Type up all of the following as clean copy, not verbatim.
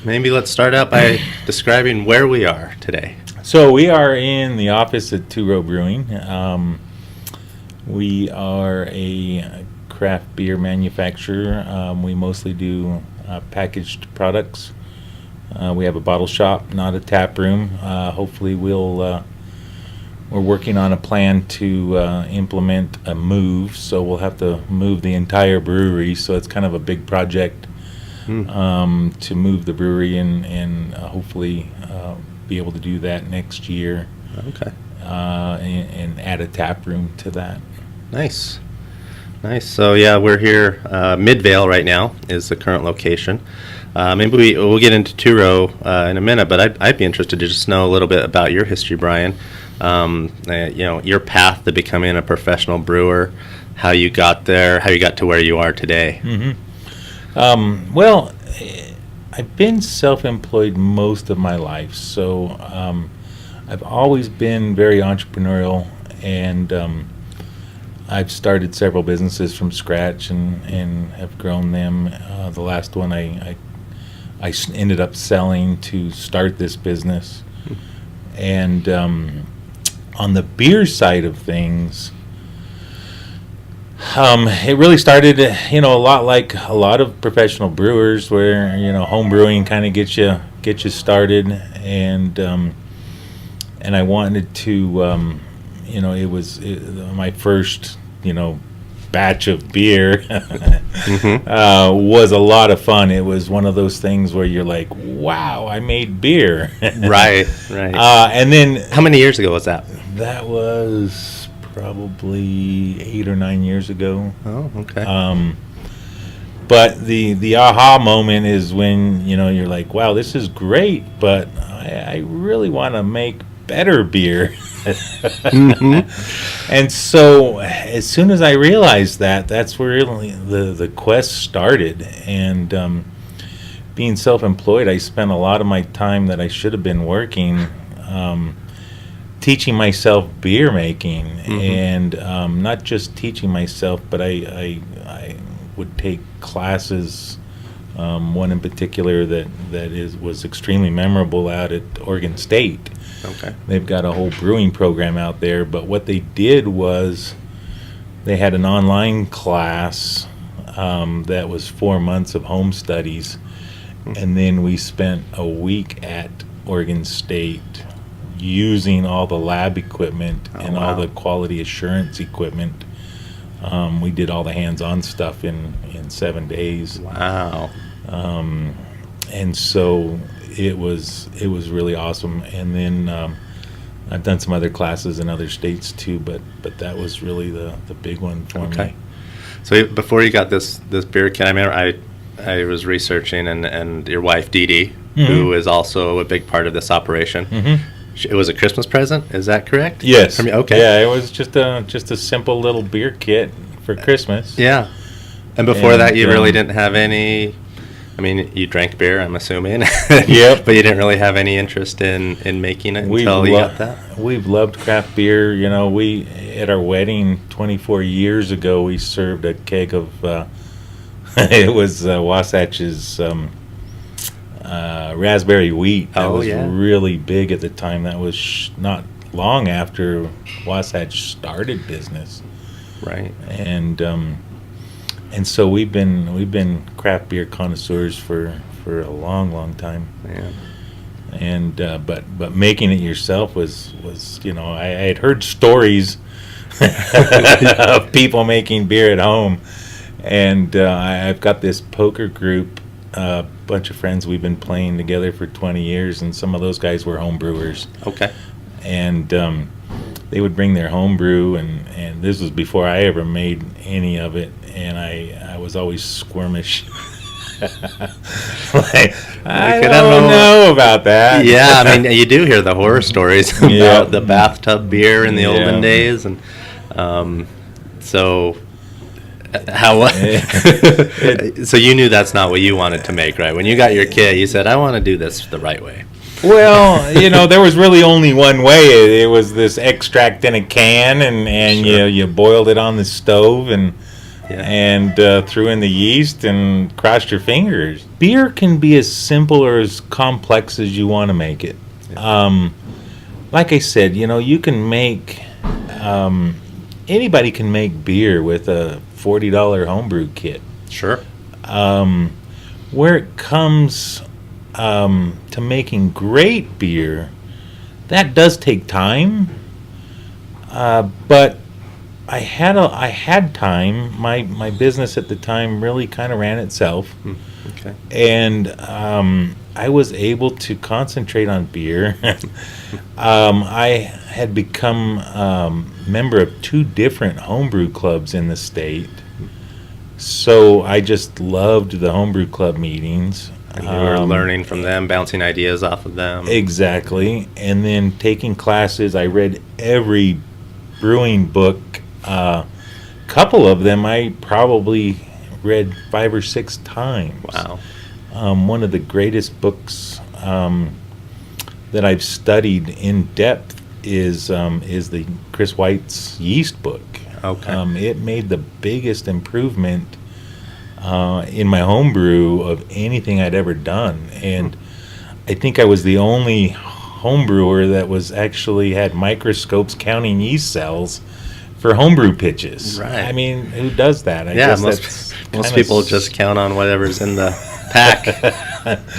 Maybe let's start out by describing where we are today. So we are in the office at Row Brewing. We are a craft beer manufacturer. We mostly do packaged products. We have a bottle shop, not a tap room. Hopefully we're working on a plan to implement a move, so we'll have to move the entire brewery, so it's kind of a big project to move the brewery and hopefully be able to do that next year. Okay. And add a tap room to that. Nice. So yeah, we're here. Midvale right now is the current location. Maybe we'll get into Two-Row in a minute, but I'd be interested to just know a little bit about your history, Brian. Your path to becoming a professional brewer, how you got there, how you got to where you are today. Mm-hmm. Well, I've been self-employed most of my life, so I've always been very entrepreneurial, and I've started several businesses from scratch and have grown them. The last one I ended up selling to start this business. And on the beer side of things, it really started, a lot like a lot of professional brewers, where home brewing kind of gets you started, and I wanted to, it was my first, batch of beer was a lot of fun. It was one of those things where you're like, wow, I made beer. Right. And then, how many years ago was that? That was probably 8 or 9 years ago. Oh, okay. But the aha moment is when you're like, wow, this is great, but I really want to make better beer. And so as soon as I realized that, that's where really the quest started. And being self-employed, I spent a lot of my time that I should have been working teaching myself beer making. And not just teaching myself, but I would take classes. One in particular that was extremely memorable out at Oregon State. Okay. They've got a whole brewing program out there, but what they did was they had an online class that was 4 months of home studies, and then we spent a week at Oregon State using all the lab equipment and all the quality assurance equipment. We did all the hands-on stuff in 7 days. Wow. And so it was really awesome. And then I've done some other classes in other states too, but that was really the big one for me. So before you got this beer kit, I remember I was researching, and your wife Dee Dee, who is also a big part of this operation. It was a Christmas present, is that correct? Yes. Okay. Yeah, it was just a simple little beer kit for Christmas. Yeah. And before that, you really didn't have any. I mean, you drank beer, I'm assuming. Yep. But you didn't really have any interest in making it until you got that? We've loved craft beer. We at our wedding 24 years ago, we served a keg of it was Wasatch's raspberry wheat. That was really big at the time. That was not long after Wasatch started business. Right. And so we've been craft beer connoisseurs for a long time. Yeah. And but making it yourself was I had heard stories of people making beer at home, and I've got this poker group, a bunch of friends. We've been playing together for 20 years, and some of those guys were home brewers. Okay. And they would bring their home brew, and this was before I ever made any of it, and I was always squirmish. I don't know about that. Yeah, I mean, you do hear the horror stories about the bathtub beer in the olden days, and so how? So you knew that's not what you wanted to make, right? When you got your kit, you said, "I want to do this the right way." Well, there was really only one way. It was this extract in a can, and Sure. you boiled it on the stove, and Yeah. and threw in the yeast and crossed your fingers. Beer can be as simple or as complex as you want to make it. Like I said, you can make, anybody can make beer with a $40 homebrew kit. Sure. Where it comes to making great beer, that does take time. But I had time. My business at the time really kind of ran itself. Okay. And I was able to concentrate on beer. I had become member of 2 different homebrew clubs in the state. So I just loved the homebrew club meetings. And you were learning from them, bouncing ideas off of them. Exactly. And then taking classes. I read every brewing book. Couple of them I probably read 5 or 6 times. Wow. One of the greatest books that I've studied in depth is the Chris White's yeast book. Okay. It made the biggest improvement in my homebrew of anything I'd ever done, and I think I was the only homebrewer that was actually had microscopes counting yeast cells for homebrew pitches. Right. I mean, who does that? I Yeah, guess most that's people just count on whatever's in the pack.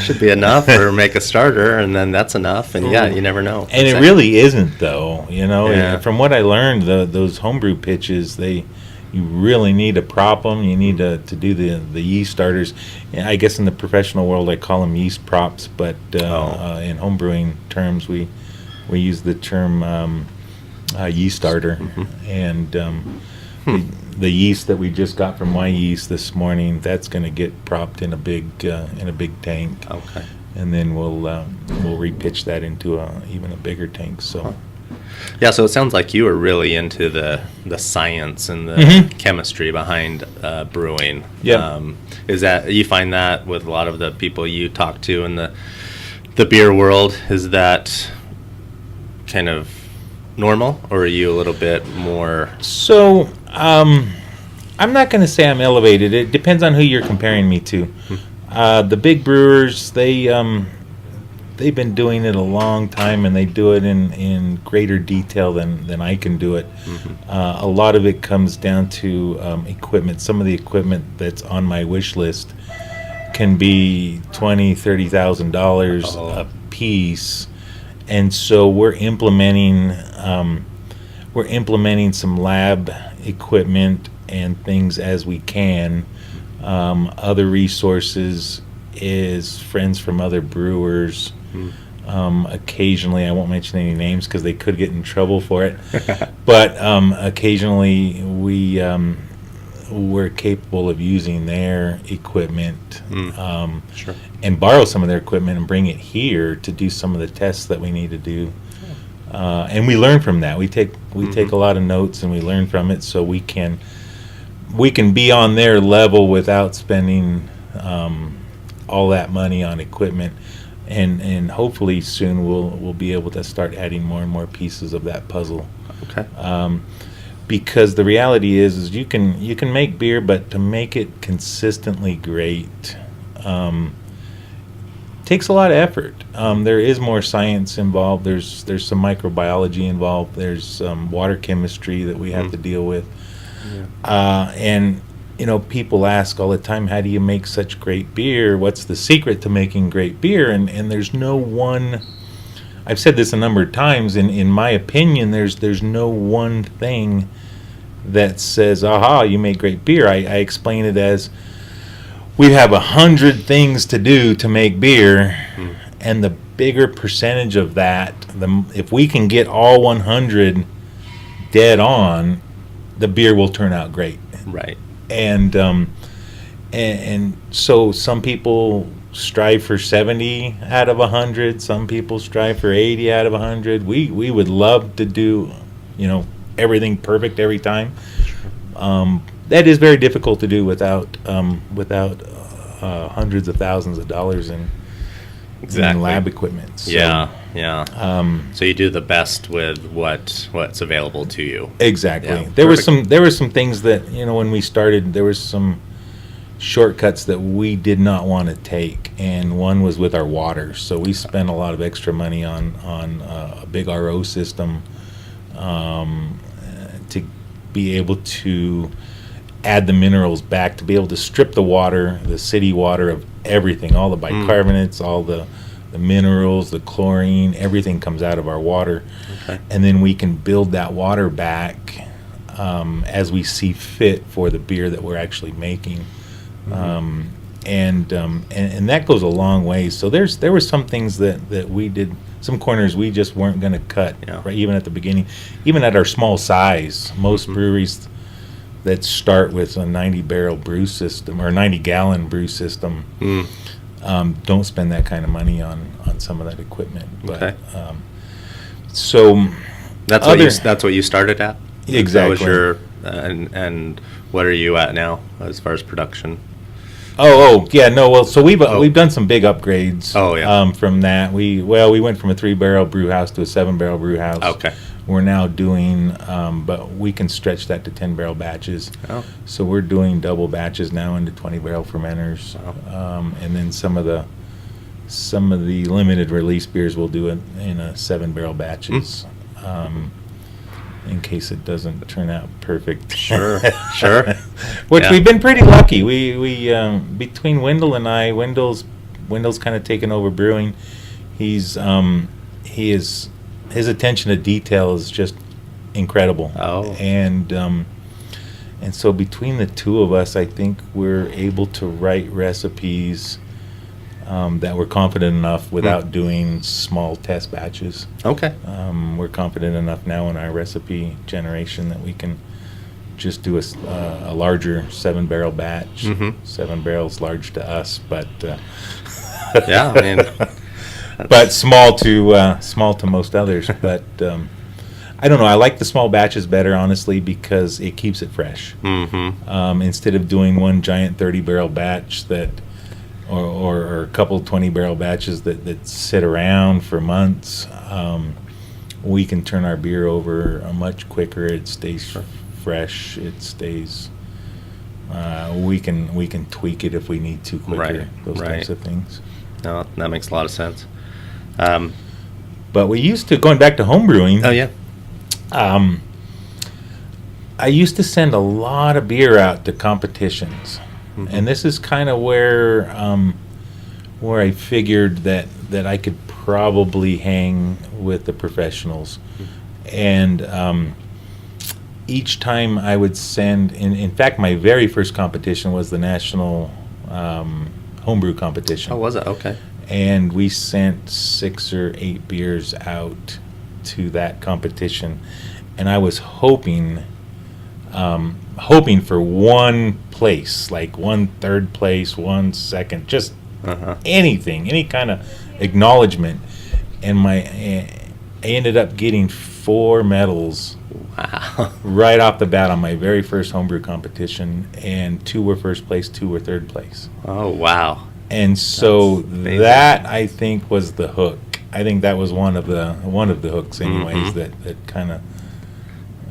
Should be enough, or make a starter, and then that's enough. And yeah, you never know. And it really isn't, though. Yeah. From what I learned, those homebrew pitches, you really need to prop them. You need to do the yeast starters. And I guess in the professional world, I call them yeast props, but in homebrewing terms, we use the term yeast starter. And the yeast that we just got from my yeast this morning, that's going to get propped in a big tank. Okay. And then we'll repitch that into even a bigger tank. So. Yeah, so it sounds like you were really into the science and the chemistry behind brewing. Yeah. Is that, you find that with a lot of the people you talk to in the beer world, is that kind of normal, or are you a little bit more? So I'm not going to say I'm elevated. It depends on who you're comparing me to. The big brewers, they've been doing it a long time, and they do it in greater detail than I can do it. A lot of it comes down to equipment. Some of the equipment that's on my wish list can be $20,000-$30,000 a piece, and so we're implementing some lab equipment and things as we can. Other resources is friends from other brewers. Occasionally, I won't mention any names because they could get in trouble for it, but occasionally we're capable of using their equipment Sure. and borrow some of their equipment and bring it here to do some of the tests that we need to do. And we learn from that. We take a lot of notes and we learn from it, so we can be on their level without spending all that money on equipment. And hopefully soon we'll be able to start adding more and more pieces of that puzzle. Okay. Because the reality is you can make beer, but to make it consistently great takes a lot of effort. There is more science involved. There's some microbiology involved. There's water chemistry that we have to deal with. Yeah. And people ask all the time, how do you make such great beer? What's the secret to making great beer? And there's no one. I've said this a number of times. In my opinion, there's no one thing that says, aha, you make great beer. I explain it as, we have 100 things to do to make beer, and the bigger percentage of that, if we can get all 100 dead on, the beer will turn out great. Right. And so some people strive for 70 out of 100. Some people strive for 80 out of 100. We would love to do, everything perfect every time. That is very difficult to do without hundreds of thousands of dollars in lab equipment. So, yeah. Yeah. So you do the best with what's available to you. Exactly. Yeah, There perfect. were some things that, when we started, there was some shortcuts that we did not want to take, and one was with our water. So we spent a lot of extra money on a big RO system to be able to add the minerals back, to be able to strip the water, the city water, of everything, all the bicarbonates, all the minerals, the chlorine, everything comes out of our water. Okay. And then we can build that water back as we see fit for the beer that we're actually making. And that goes a long way. So there were some things that we did, some corners we just weren't going to cut, Yeah. right, even at the beginning. Even at our small size, most breweries that start with a 90-barrel brew system or 90-gallon brew system don't spend that kind of money on some of that equipment. But, Okay. So That's what you started at? Exactly. That was your and what are you at now as far as production? Yeah, no, well, so we've done some big upgrades. Oh, yeah. From that, we went from a 3-barrel brew house to a 7-barrel brew house. Okay. We're now doing, but we can stretch that to 10-barrel batches. Oh. So we're doing double batches now into 20-barrel fermenters. Wow. And then some of the limited release beers we'll do it in a 7-barrel batches. In case it doesn't turn out perfect. Sure. Which Yeah. we've been pretty lucky. We between Wendell and I, Wendell's kind of taken over brewing. His attention to detail is just incredible. Oh. And so between the two of us, I think we're able to write recipes that we're confident enough without doing small test batches. Okay. We're confident enough now in our recipe generation that we can just do a larger 7-barrel batch. 7 barrels large to us, but Yeah, I mean, but small to most others. But I don't know. I like the small batches better, honestly, because it keeps it fresh. Instead of doing one giant 30-barrel batch or a couple 20-barrel batches that sit around for months, we can turn our beer over much quicker. It stays fresh. It stays. We can tweak it if we need to quicker. Right, Those types of things. no, that makes a lot of sense. But we used to, going back to home brewing. Oh yeah. I used to send a lot of beer out to competitions, and this is kind of where I figured that I could probably hang with the professionals. And each time I would send, in fact, my very first competition was the national homebrew competition. Oh, was it? Okay. And we sent 6 or 8 beers out to that competition, and I was hoping for one place, like 1 third place, 1 second, just anything, any kind of acknowledgement. And I ended up getting 4 medals. Wow. Right off the bat on my very first homebrew competition, and 2 were first place, 2 were third place. Oh wow. And so That's amazing. that, I think, was the hook. I think that was one of the hooks, anyways, that kind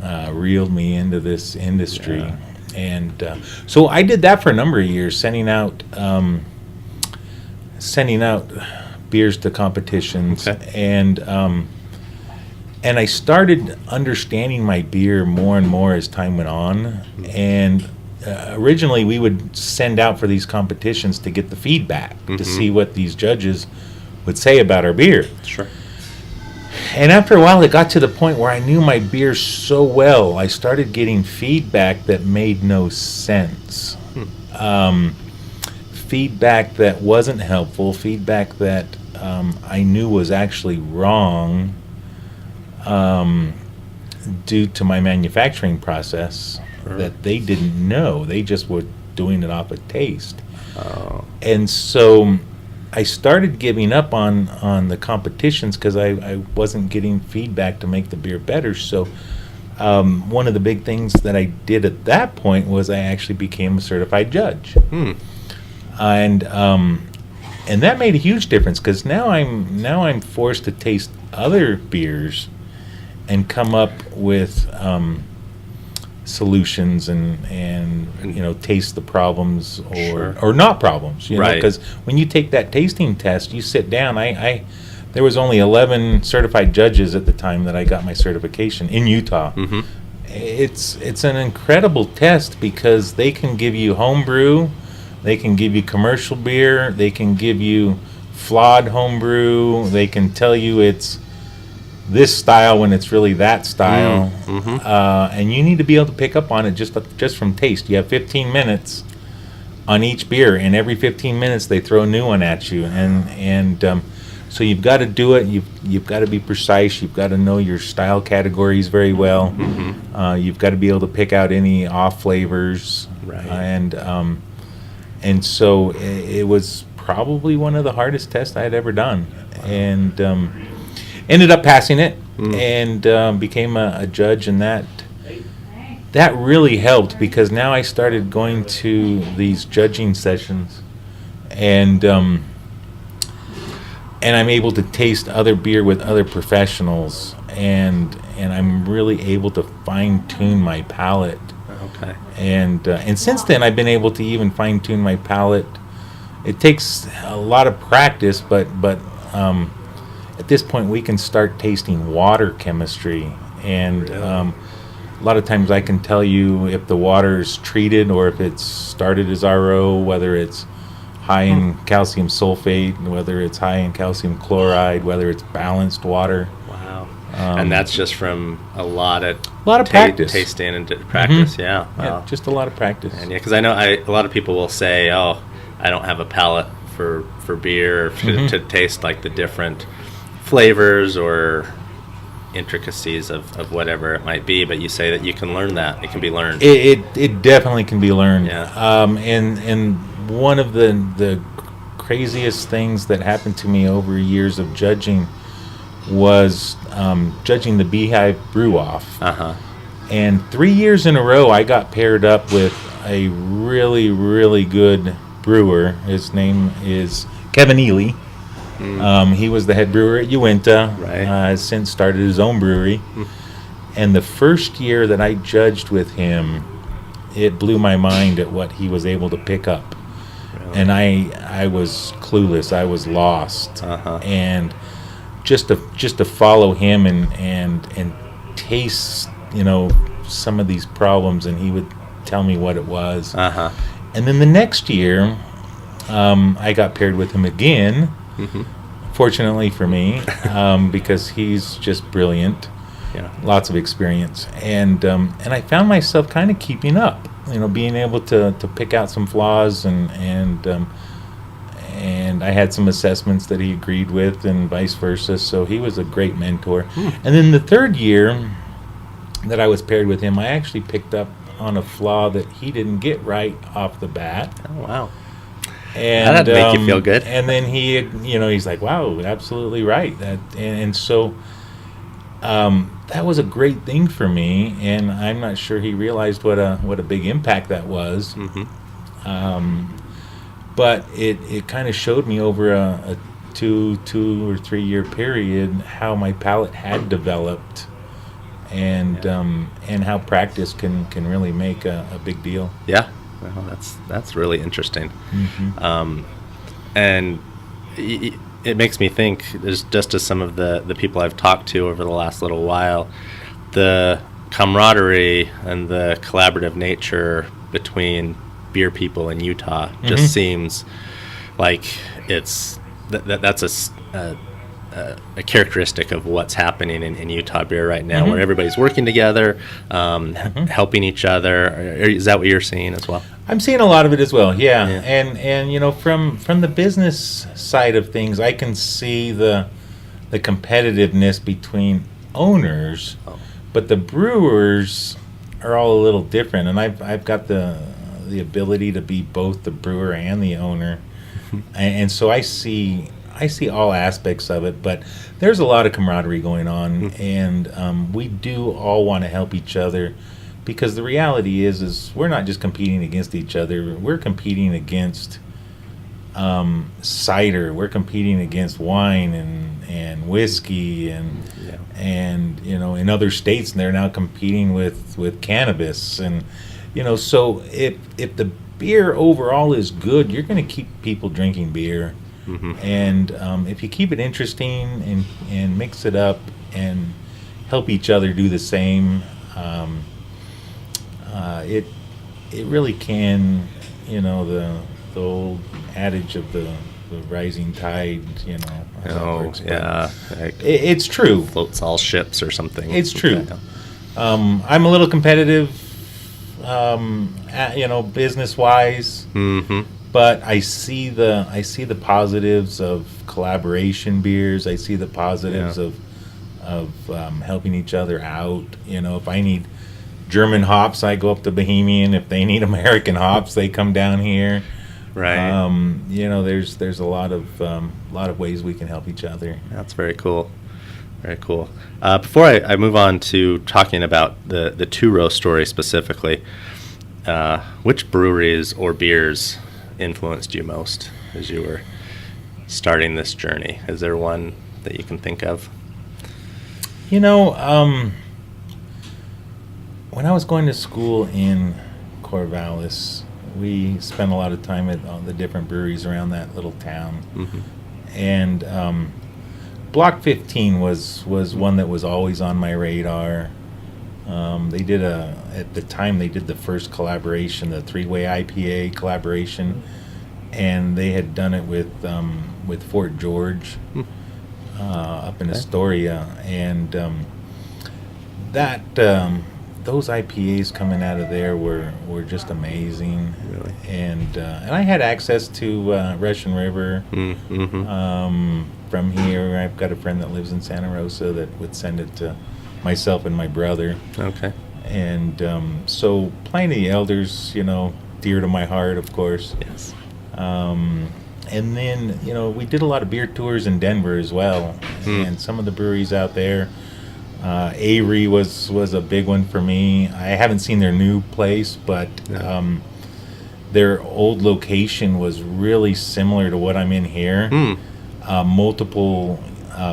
of reeled me into this industry. Yeah. And so I did that for a number of years, sending out beers to competitions. Okay. And I started understanding my beer more and more as time went on. And originally we would send out for these competitions to get the feedback, to see what these judges would say about our beer. Sure. And after a while, it got to the point where I knew my beer so well, I started getting feedback that made no sense. Feedback that wasn't helpful, feedback that I knew was actually wrong due to my manufacturing process that they didn't know. They just were doing it off of taste. Oh. And so I started giving up on the competitions because I wasn't getting feedback to make the beer better. So one of the big things that I did at that point was I actually became a certified judge. And And that made a huge difference, because now I'm forced to taste other beers and come up with solutions and taste the problems or not problems, Right. because when you take that tasting test, you sit down. I there was only 11 certified judges at the time that I got my certification in Utah. Mm-hmm. It's an incredible test, because they can give you homebrew, they can give you commercial beer, they can give you flawed homebrew, they can tell you it's this style when it's really that style, and you need to be able to pick up on it just from taste. You have 15 minutes on each beer, and every 15 minutes they throw a new one at you, and so you've got to do it. You've got to be precise. You've got to know your style categories very well. You've got to be able to pick out any off flavors, Right. And so it was probably one of the hardest tests I had ever done, and ended up passing it, and became a judge, and that really helped, because now I started going to these judging sessions, and I'm able to taste other beer with other professionals, and I'm really able to fine tune my palate. Okay. And since then, I've been able to even fine tune my palate. It takes a lot of practice, but at this point, we can start tasting water chemistry, and a lot of times I can tell you if the water is treated or if it's started as RO, whether it's high in calcium sulfate, whether it's high in calcium chloride, whether it's balanced water. Wow. And that's just from a lot of practice. tasting and practice. Yeah. Wow. Yeah, just a lot of practice. And yeah, because I know a lot of people will say, "Oh, I don't have a palate for beer, or to taste like the different flavors or intricacies of whatever it might be." But you say that you can learn that; it can be learned. It definitely can be learned. Yeah. And one of the craziest things that happened to me over years of judging was judging the Beehive Brew Off. And 3 years in a row, I got paired up with a really, really good brewer. His name is Kevin Ely. He was the head brewer at Uinta. Right. Has since started his own brewery. And the first year that I judged with him, it blew my mind at what he was able to pick up. Really? And I was clueless. I was lost. And just to follow him and taste, some of these problems, and he would tell me what it was. And then the next year, I got paired with him again. Fortunately for me, because he's just brilliant. Yeah. Lots of experience, and I found myself kind of keeping up, being able to pick out some flaws, and I had some assessments that he agreed with, and vice versa. So he was a great mentor. And then the third year that I was paired with him, I actually picked up on a flaw that he didn't get right off the bat. Oh wow. And that'd make you feel good. And then he, he's like, "Wow, absolutely right." And so that was a great thing for me, and I'm not sure he realized what a big impact that was. But it kind of showed me over a two or 3 year period how my palate had developed, and how practice can really make a big deal. Yeah. Well, that's really interesting. And it makes me think, just as some of the people I've talked to over the last little while, the camaraderie and the collaborative nature between beer people in Utah just seems like it's that's a characteristic of what's happening in Utah beer right now, where everybody's working together, helping each other. Is that what you're seeing as well? I'm seeing a lot of it as well, yeah. And from the business side of things, I can see the competitiveness between owners, but the brewers are all a little different, and I've got the ability to be both the brewer and the owner, and so I see all aspects of it, but there's a lot of camaraderie going on, and we do all want to help each other, because the reality is we're not just competing against each other, we're competing against cider. We're competing against wine and whiskey and in other states, and they're now competing with cannabis. And so if the beer overall is good, you're going to keep people drinking beer. Mm-hmm. And if you keep it interesting and mix it up and help each other do the same, it really can, the old adage of the rising tide, how that Oh, works, but yeah. Like, it's true. floats all ships or something. It's true. Yeah. I'm a little competitive, business wise, Mm-hmm. but I see the positives of collaboration beers. I see the positives Yeah. of helping each other out. If I need German hops, I go up to Bohemian. If they need American hops, they come down here. Right. There's a lot of ways we can help each other. That's very cool. Very cool. Before I move on to talking about the two-row story specifically, which breweries or beers influenced you most as you were starting this journey? Is there one that you can think of? When I was going to school in Corvallis, we spent a lot of time at the different breweries around that little town. Mm-hmm. And Block 15 was one that was always on my radar. At the time they did the first collaboration, the three-way IPA collaboration, and they had done it with Fort George up in Astoria, and those IPAs coming out of there were just amazing. Really? And I had access to Russian River Mm-hmm. from here. I've got a friend that lives in Santa Rosa that would send it to myself and my brother. Okay. And so Pliny the Elders, dear to my heart, of course. Yes. And then, we did a lot of beer tours in Denver as well. And some of the breweries out there. Avery was a big one for me. I haven't seen their new place, but their old location was really similar to what I'm in here. Multiple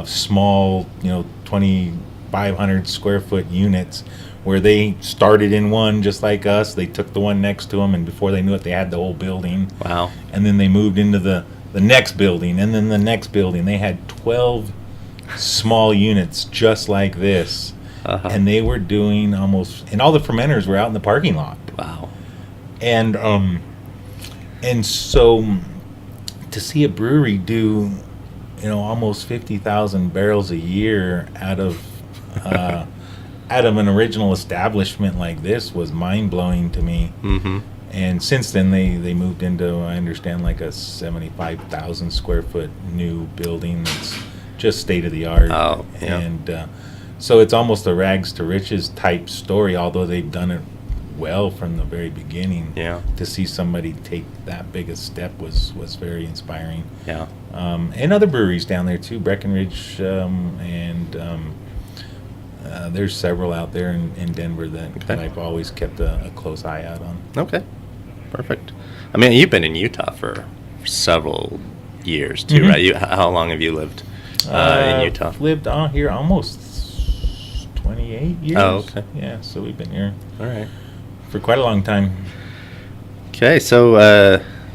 small, 2,500 square foot units where they started in one just like us. They took the one next to them, and before they knew it, they had the whole building. Wow. And then they moved into the next building, and then the next building. They had 12 small units just like this. Uh-huh. And they were doing and all the fermenters were out in the parking lot. Wow. And so to see a brewery do, almost 50,000 barrels a year out of an original establishment like this was mind-blowing to me. Mm-hmm. And since then, they moved into, I understand, like a 75,000 square foot new building that's just state-of-the-art. Oh, yeah. And so it's almost a rags to riches type story, although they've done it well from the very beginning. Yeah. To see somebody take that big a step was very inspiring. Yeah. And other breweries down there too, Breckenridge, and there's several out there in Denver that I've always kept a close eye out on. Okay. Perfect. I mean, you've been in Utah for several years too, Mhm. right? How long have you lived in Utah? Lived on here almost 28 years. Oh, okay. Yeah, so we've been here All right. for quite a long time. Okay, so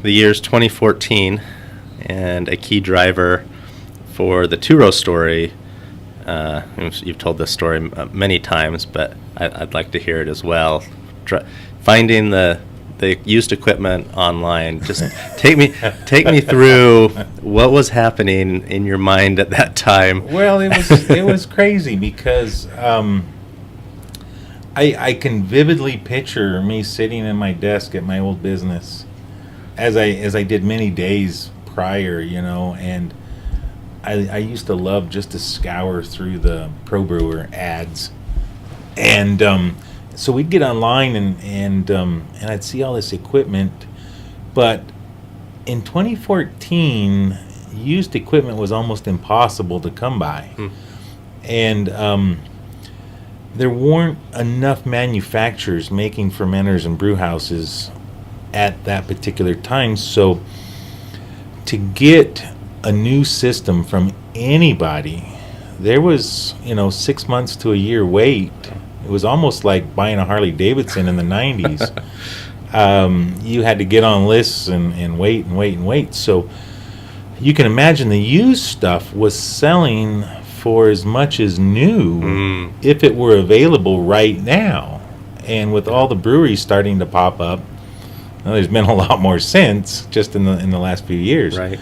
the year's 2014, and a key driver for the two-row story. You've told this story many times, but I'd like to hear it as well. Finding the used equipment online. Just take me through what was happening in your mind at that time. Well, it was crazy because I can vividly picture me sitting in my desk at my old business, as I did many days prior, and I used to love just to scour through the Pro Brewer ads, and so we'd get online and I'd see all this equipment, but in 2014, used equipment was almost impossible to come by, and there weren't enough manufacturers making fermenters and brew houses at that particular time, so to get a new system from anybody, there was 6 months to a year wait. It was almost like buying a Harley Davidson in the 90s. You had to get on lists and wait and wait and wait. So you can imagine the used stuff was selling for as much as new if it were available right now. And with all the breweries starting to pop up, there's been a lot more since just in the last few years. Right.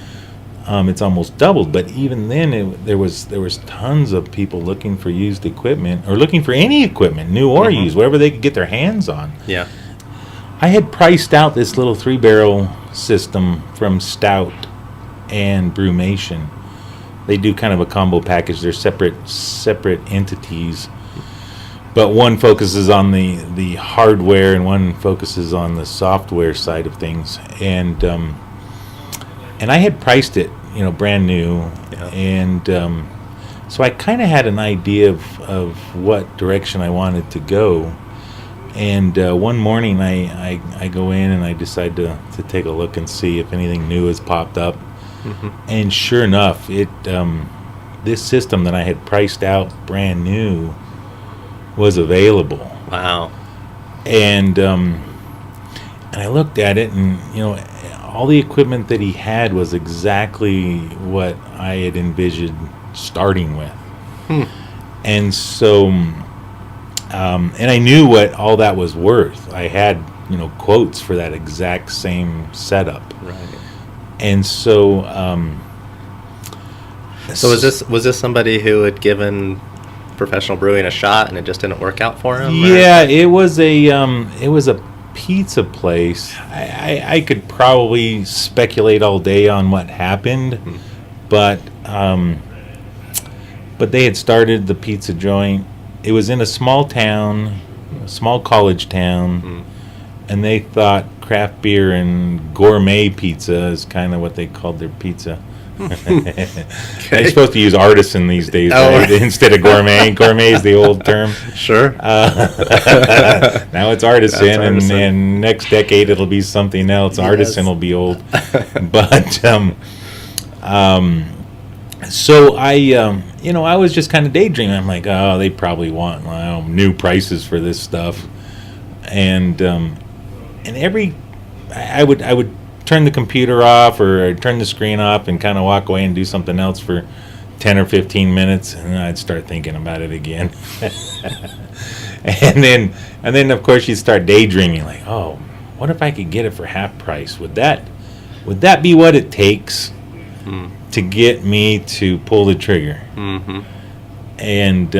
It's almost doubled, but even then there was tons of people looking for used equipment or looking for any equipment, new or used, whatever they could get their hands on. Yeah. I had priced out this little 3-barrel system from Stout and Brewmation. They do kind of a combo package. They're separate entities, but one focuses on the hardware and one focuses on the software side of things. And I had priced it, brand new, and so I kind of had an idea of what direction I wanted to go. And one morning I go in and I decide to take a look and see if anything new has popped up. And sure enough, this system that I had priced out brand new was available. Wow. And I looked at it, and all the equipment that he had was exactly what I had envisioned starting with. And so and I knew what all that was worth. I had quotes for that exact same setup. Right. And so So was this somebody who had given professional brewing a shot and it just didn't work out for him? Yeah, it was a pizza place. I could probably speculate all day on what happened, but they had started the pizza joint. It was in a small town, a small college town, and they thought craft beer and gourmet pizza is kind of what they called their pizza. They're supposed to use artisan these days, right? Instead of gourmet. Gourmet is the old term. Sure. Now it's artisan, and next decade it'll be something else. Yes. Artisan will be old. But so I was just kind of daydreaming. I'm like, oh, they probably want new prices for this stuff, and I would turn the computer off or I'd turn the screen off and kind of walk away and do something else for 10 or 15 minutes, and then I'd start thinking about it again. and then of course you'd start daydreaming, like, oh, what if I could get it for half price? Would that be what it takes to get me to pull the trigger? And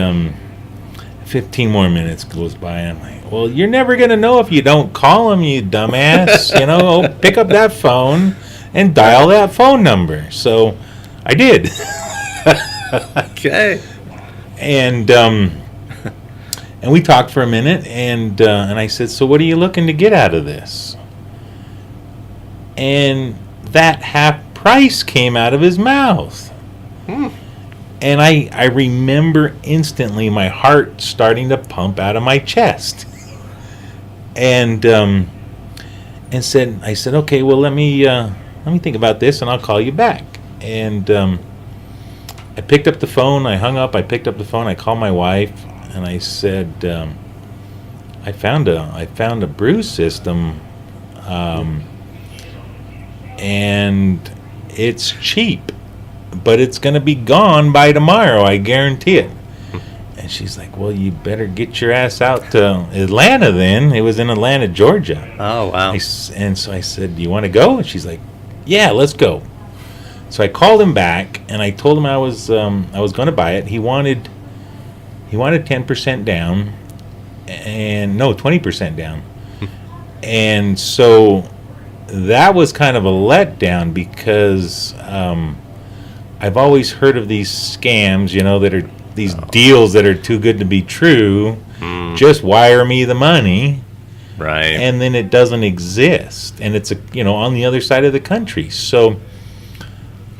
15 more minutes goes by, and I'm like, well, you're never going to know if you don't call them, you dumbass. Pick up that phone and dial that phone number. So I did. Okay. And we talked for a minute, and I said, so what are you looking to get out of this? And that half price came out of his mouth. And I remember instantly my heart starting to pump out of my chest. And I said, okay, well, let me think about this, and I'll call you back. And I picked up the phone. I hung up. I picked up the phone. I called my wife, and I said, I found a brew system, and it's cheap, but it's going to be gone by tomorrow. I guarantee it. And she's like, well, you better get your ass out to Atlanta then. It was in Atlanta, Georgia. Oh, wow. And so I said, do you want to go? And she's like, yeah, let's go. So I called him back, and I told him I was going to buy it. He wanted 10% down, and no, 20% down. And so that was kind of a letdown because I've always heard of these scams, that are these deals that are too good to be true. Just wire me the money, right? And then it doesn't exist, and it's on the other side of the country. So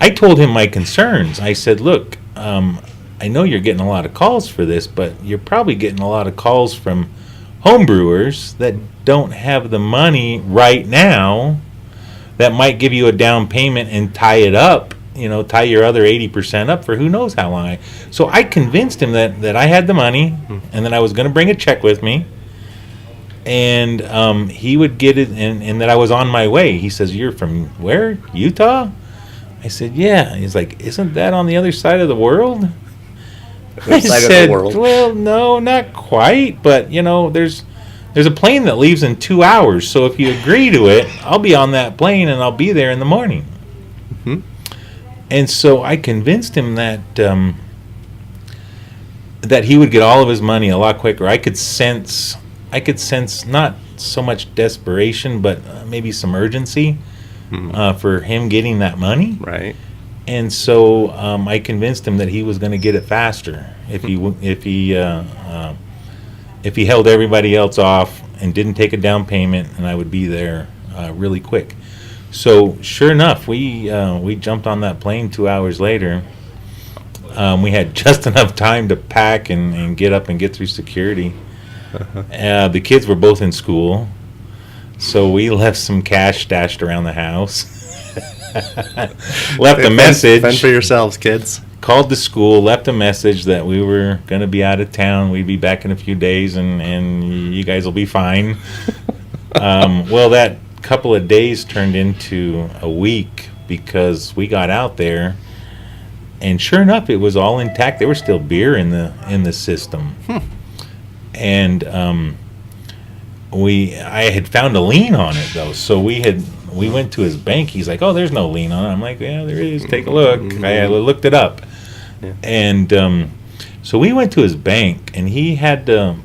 I told him my concerns. I said, look, I know you're getting a lot of calls for this, but you're probably getting a lot of calls from home brewers that don't have the money right now that might give you a down payment and tie it up, tie your other 80% up for who knows how long. So I convinced him that I had the money and that I was going to bring a check with me, and he would get it, and that I was on my way. He says, "You're from where? Utah?" I said, "Yeah." He's like, "Isn't that on the other side of the world?" I said, "Well, no, not quite, but there's a plane that leaves in 2 hours. So if you agree to it, I'll be on that plane and I'll be there in the morning." Mm-hmm. And so I convinced him that that he would get all of his money a lot quicker. I could sense not so much desperation, but maybe some urgency for him getting that money. Right. And so I convinced him that he was going to get it faster if he held everybody else off and didn't take a down payment, and I would be there really quick. So sure enough, we jumped on that plane 2 hours later. We had just enough time to pack and get up and get through security. The kids were both in school, so we left some cash stashed around the house. Left a message. Fend for yourselves, kids. Called the school, left a message that we were going to be out of town. We'd be back in a few days, and you guys will be fine. Well, that couple of days turned into a week because we got out there, and sure enough, it was all intact. There was still beer in the system, and I had found a lien on it though, so we went to his bank. He's like, "Oh, there's no lien on it." I'm like, "Yeah, there is. Take a look." I looked it up. Yeah. And so we went to his bank, and he had to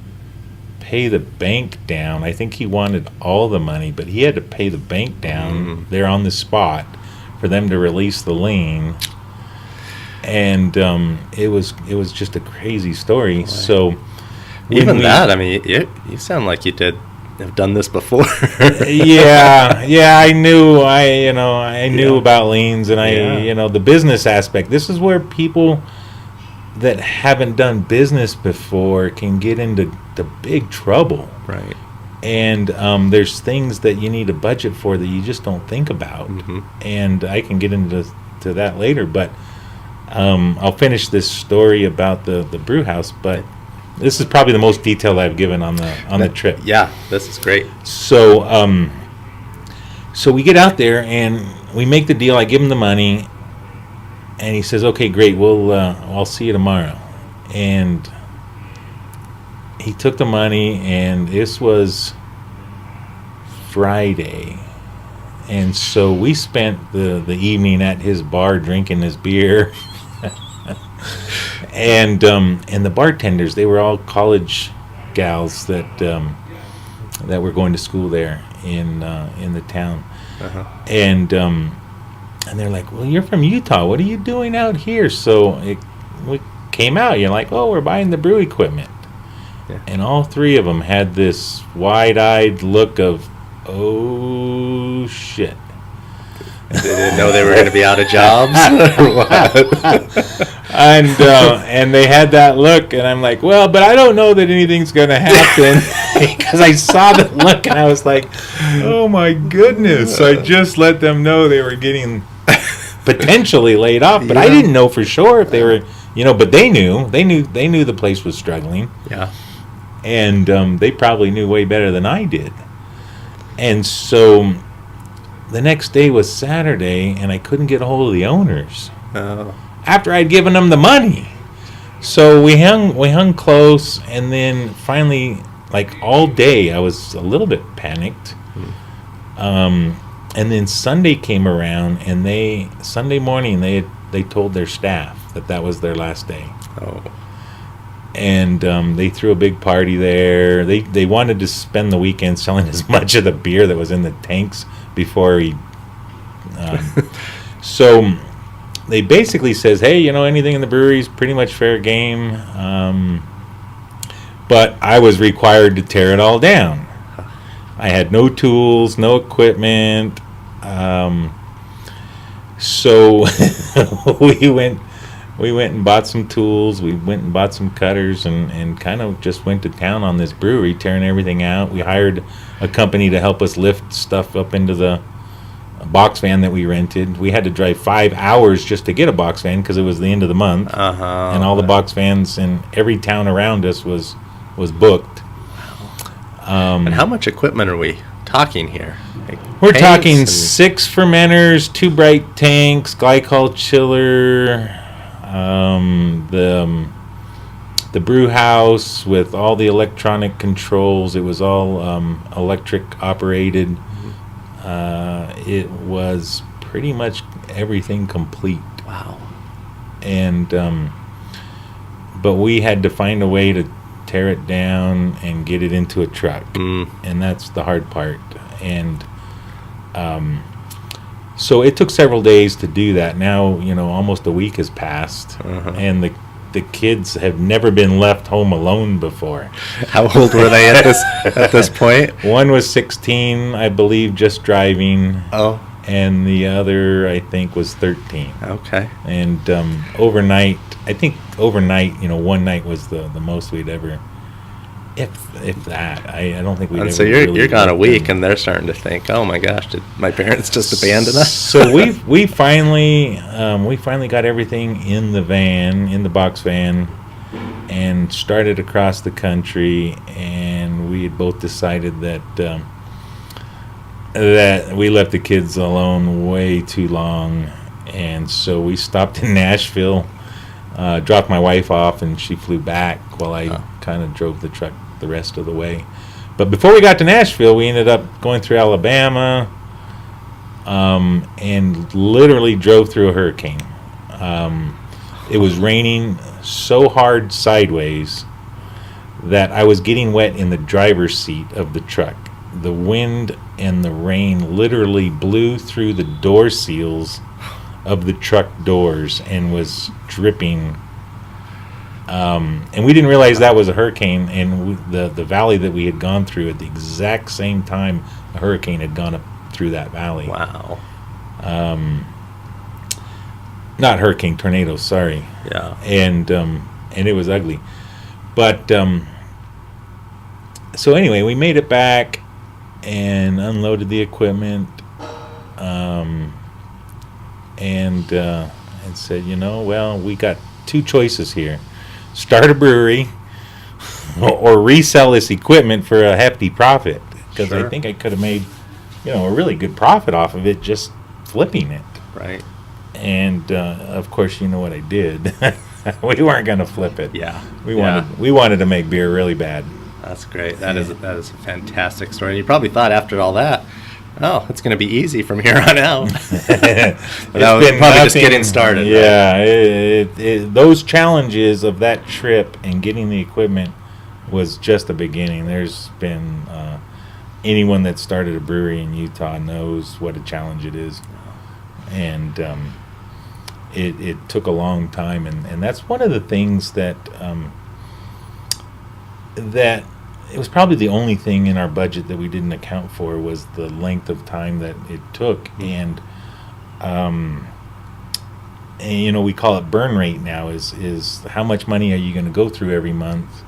pay the bank down. I think he wanted all the money, but he had to pay the bank down there on the spot for them to release the lien. And it was just a crazy story. Right. So even that, I mean, you sound like you have done this before. yeah, I knew about liens, and the business aspect. This is where people that haven't done business before can get into the big trouble. Right. And there's things that you need a budget for that you just don't think about. Mm-hmm. And I can get into that later, but I'll finish this story about the brew house, but this is probably the most detail I've given on the trip. Yeah, this is great. So so we get out there and we make the deal. I give him the money, and he says, "Okay, great. I'll see you tomorrow." And he took the money, and this was Friday, and so we spent the evening at his bar drinking his beer. And the bartenders, they were all college gals that were going to school there in the town. Uh-huh. And they're like, "Well, you're from Utah. What are you doing out here?" So we came out. You're like, "Oh, we're buying the brew equipment." Yeah. And all three of them had this wide-eyed look of, "Oh shit." They didn't know they were going to be out of jobs or what? And they had that look, and I'm like, "Well, but I don't know that anything's going to happen," because I saw the look, and I was like, "Oh my goodness!" So I just let them know they were getting potentially laid off, but I didn't know for sure if they were, But they knew the place was struggling. Yeah, and they probably knew way better than I did, and so. The next day was Saturday, and I couldn't get a hold of the owners after I'd given them the money. So we hung close, and then finally, like all day, I was a little bit panicked. And then Sunday came around, and Sunday morning they told their staff that was their last day. Oh. And they threw a big party there. They wanted to spend the weekend selling as much of the beer that was in the tanks before he. So they basically says, "Hey, anything in the brewery is pretty much fair game." But I was required to tear it all down. I had no tools, no equipment. So we went and bought some tools. We went and bought some cutters and kind of just went to town on this brewery, tearing everything out. We hired a company to help us lift stuff up into the box van that we rented. We had to drive 5 hours just to get a box van because it was the end of the month, and all the box vans in every town around us was booked. And how much equipment are we talking here? Like We're tanks talking and- 6 fermenters, 2 bright tanks, glycol chiller, the brew house with all the electronic controls. It was all electric operated. It was pretty much everything complete. Wow. And but we had to find a way to tear it down and get it into a truck, and that's the hard part. And so it took several days to do that. Now, almost a week has passed, and the kids have never been left home alone before. How old were they at this point? One was 16, I believe, just driving. Oh, And the other, I think, was 13. okay. And overnight, one night was the most we'd ever, if that. I don't think we'd And ever so really you're gone a left week, them. and they're starting to think, "Oh my gosh, did my parents just abandon us?" So we finally got everything in the box van, and started across the country. And we had both decided that we left the kids alone way too long, and so we stopped in Nashville, dropped my wife off, and she flew back while I kind of drove the truck the rest of the way. But before we got to Nashville, we ended up going through Alabama, and literally drove through a hurricane. It was raining so hard sideways that I was getting wet in the driver's seat of the truck. The wind and the rain literally blew through the door seals of the truck doors and was dripping. And we didn't realize that was a hurricane. And the valley that we had gone through at the exact same time a hurricane had gone up through that valley. Wow. Not hurricane, tornado. Sorry. Yeah. And it was ugly. But so anyway, we made it back and unloaded the equipment, and said, well, we got 2 choices here: start a brewery or resell this equipment for a hefty profit. Because Sure. I think I could have made, a really good profit off of it just flipping it. Right. And of course, you know what I did. We weren't going to flip it. Yeah. We Yeah. wanted to make beer really bad. That's great. That is a fantastic story. You probably thought after all that, oh, it's going to be easy from here on out. But that was probably just getting started. Right? Yeah, those challenges of that trip and getting the equipment was just the beginning. There's been anyone that started a brewery in Utah knows what a challenge it is, and it took a long time, and that's one of the things that it was probably the only thing in our budget that we didn't account for was the length of time that it took. And we call it burn rate now, is how much money are you going to go through every month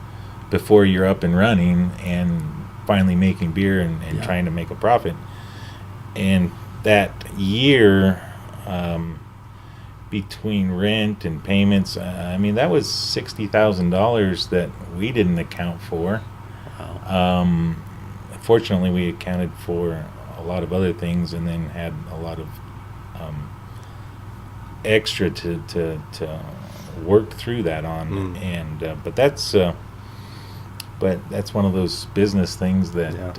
before you're up and running and finally making beer and trying to make a profit. And that year, between rent and payments, that was $60,000 that we didn't account for. Wow. Fortunately, we accounted for a lot of other things, and then had a lot of extra to work through that on. And but that's one of those business things that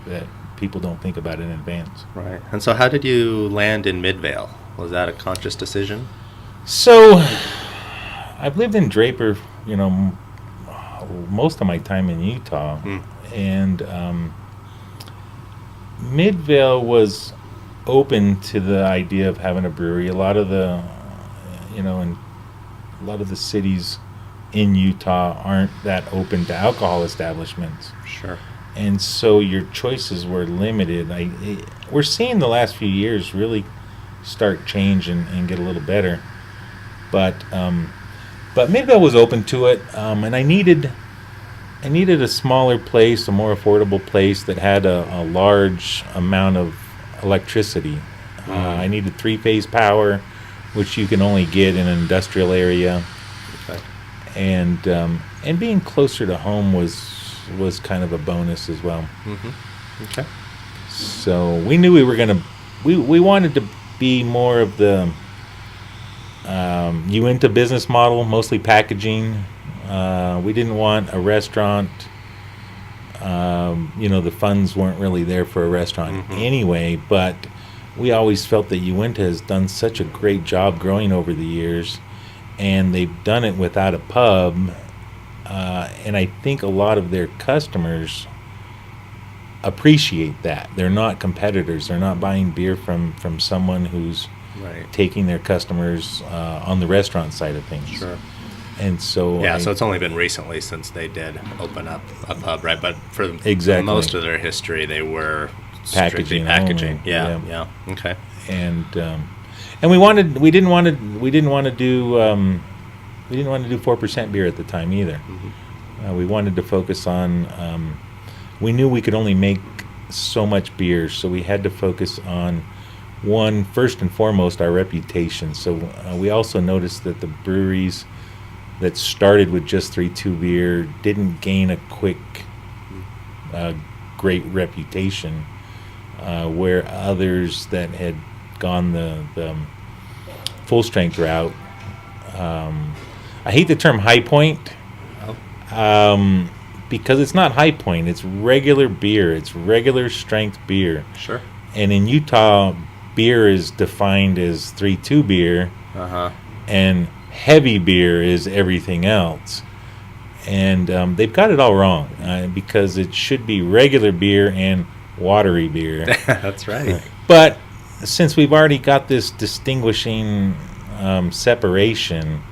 that people don't think about in advance. Right. And so how did you land in Midvale? Was that a conscious decision? So I've lived in Draper, most of my time in Utah, and Midvale was open to the idea of having a brewery. A lot of the, and a lot of the cities in Utah aren't that open to alcohol establishments. Sure. And so your choices were limited. We're seeing the last few years really start change and get a little better. But Midvale was open to it, and I needed a smaller place, a more affordable place that had a large amount of electricity. I needed 3-phase power, which you can only get in an industrial area. Okay. And being closer to home was kind of a bonus as well. Okay. So we knew we wanted to be more of the Uinta business model, mostly packaging. We didn't want a restaurant. The funds weren't really there for a restaurant anyway, but we always felt that Uinta has done such a great job growing over the years, and they've done it without a pub. And I think a lot of their customers appreciate that. They're not competitors. They're not buying beer from someone who's taking their customers on the restaurant side of things. Sure. And so so it's only been recently since they did open up a pub, right? But for most of their history, they were strictly packaging. Only. Yeah. Okay. And we didn't want to do 4% beer at the time either. We wanted to focus on. We knew we could only make so much beer, so we had to focus on first and foremost, our reputation. So we also noticed that the breweries that started with just 3.2 beer didn't gain a quick, great reputation, where others that had gone the full strength route. I hate the term high point, because it's not high point. It's regular beer. It's regular strength beer. Sure. And in Utah, beer is defined as 3.2 beer, and heavy beer is everything else. And they've got it all wrong, because it should be regular beer and watery beer. That's right. But since we've already got this distinguishing separation,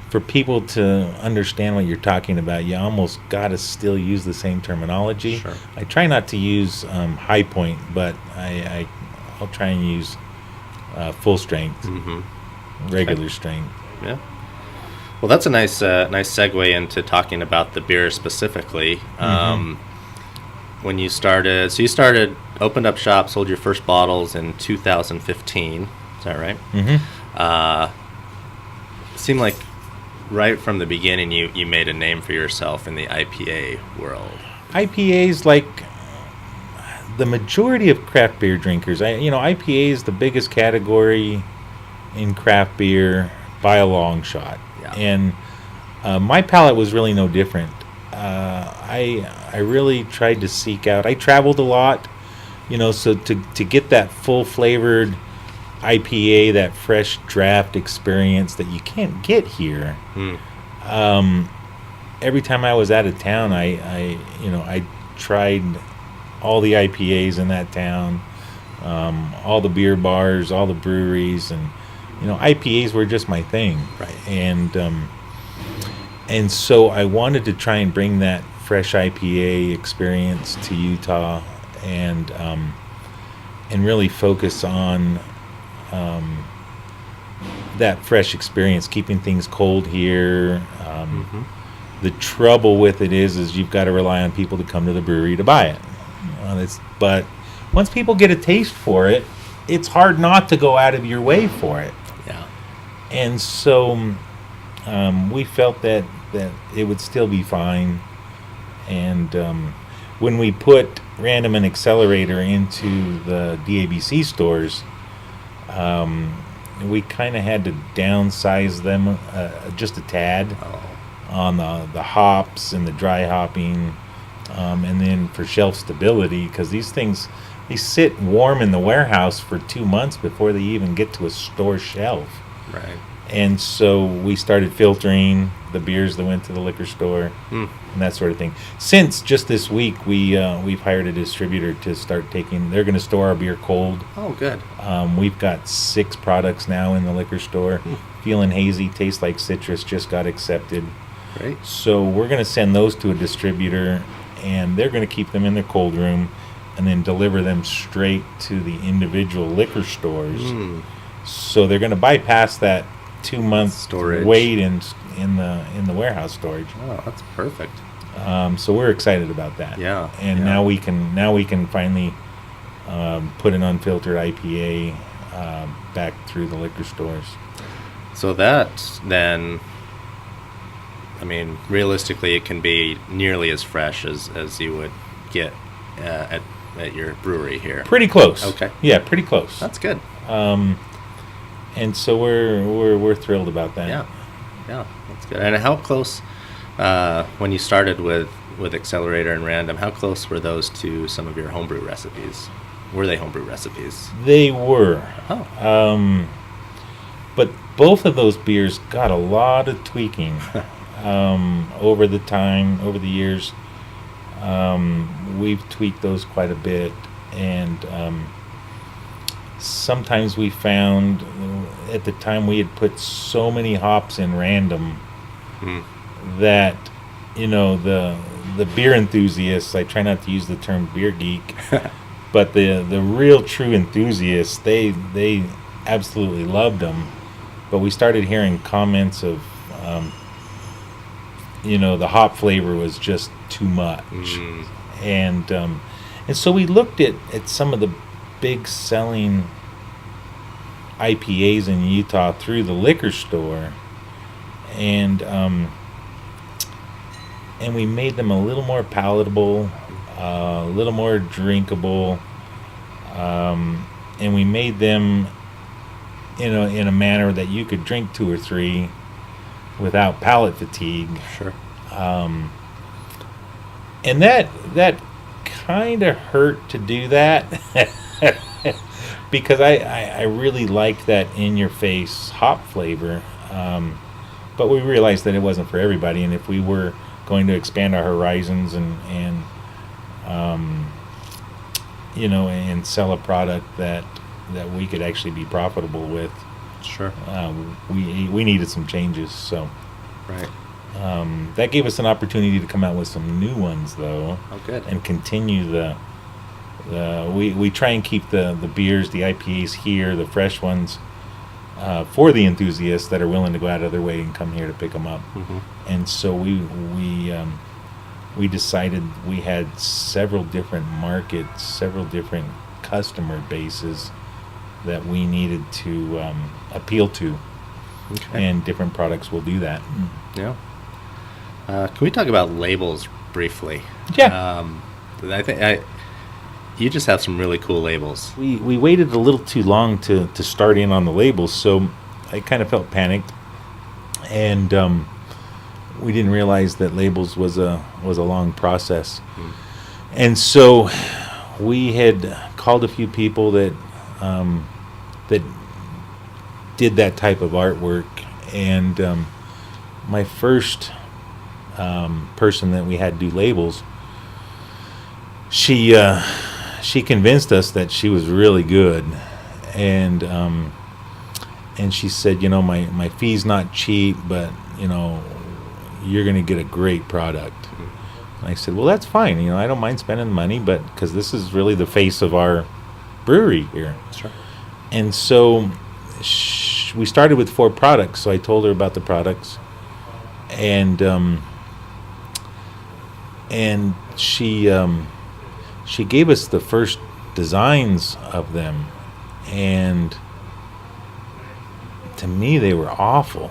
for people to understand what you're talking about, you almost got to still use the same terminology. Sure. I try not to use high point, but I'll try and use full strength, regular strength. Yeah. Well, that's a nice segue into talking about the beer specifically. When you started, opened up shop, sold your first bottles in 2015. Is that right? Seemed like right from the beginning you made a name for yourself in the IPA world. IPAs, like the majority of craft beer drinkers, IPA is the biggest category in craft beer by a long shot. Yeah. And my palate was really no different. I really tried to seek out. I traveled a lot, so to get that full flavored IPA, that fresh draft experience that you can't get here. Every time I was out of town, I tried all the IPAs in that town, all the beer bars, all the breweries, and IPAs were just my thing. Right. And so I wanted to try and bring that fresh IPA experience to Utah, and really focus on that fresh experience, keeping things cold here. The trouble with it is you've got to rely on people to come to the brewery to buy it. But once people get a taste for it, it's hard not to go out of your way for it. Yeah. And so we felt that it would still be fine. And when we put Random and Accelerator into the DABC stores, we kind of had to downsize them just a tad on the hops and the dry hopping, and then for shelf stability, because these things, they sit warm in the warehouse for 2 months before they even get to a store shelf. Right. And so we started filtering the beers that went to the liquor store and that sort of thing. Since just this week, we've hired a distributor to start they're going to store our beer cold. Oh, good. We've got 6 products now in the liquor store. Feeling Hazy, Tastes Like Citrus just got accepted. Great. So we're going to send those to a distributor, and they're going to keep them in their cold room and then deliver them straight to the individual liquor stores. So they're going to bypass that 2-month storage wait in the warehouse storage. Oh, that's perfect. So we're excited about that. Yeah. And now we can finally put an unfiltered IPA back through the liquor stores. So that then, I mean, realistically, it can be nearly as fresh as you would get at your brewery here. Pretty close. Okay. Yeah, pretty close. That's good. And so we're thrilled about that. Yeah, that's good. And how close, when you started with Accelerator and Random, how close were those to some of your homebrew recipes? Were they homebrew recipes? They were. Oh. But both of those beers got a lot of tweaking over the years. We've tweaked those quite a bit, and sometimes we found at the time we had put so many hops in Random that, the beer enthusiasts, I try not to use the term beer geek, but the real true enthusiasts, they absolutely loved them. But we started hearing comments of, the hop flavor was just too much. And so we looked at some of the big selling IPAs in Utah through the liquor store, and we made them a little more palatable, a little more drinkable, and we made them in a manner that you could drink 2 or 3 without palate fatigue. Sure. And that kind of hurt to do that because I really liked that in-your-face hop flavor, but we realized that it wasn't for everybody, and if we were going to expand our horizons and sell a product that we could actually be profitable with, Sure. We needed some changes. So Right. that gave us an opportunity to come out with some new ones, though. Oh, good. And continue we try and keep the beers, the IPAs here, the fresh ones, for the enthusiasts that are willing to go out of their way and come here to pick them up. Mm-hmm. And so we decided we had several different markets, several different customer bases that we needed to appeal to, Okay. and different products will do that. Yeah. Can we talk about labels briefly? Yeah. I think you just have some really cool labels. We waited a little too long to start in on the labels, so I kind of felt panicked, and we didn't realize that labels was a long process. And so we had called a few people that did that type of artwork, and my first person that we had do labels, she convinced us that she was really good, and she said, my fee's not cheap, but you're going to get a great product. And I said, well, that's fine. I don't mind spending the money, but because this is really the face of our brewery here. Sure. And so we started with 4 products. So I told her about the products, and she gave us the first designs of them, and to me they were awful.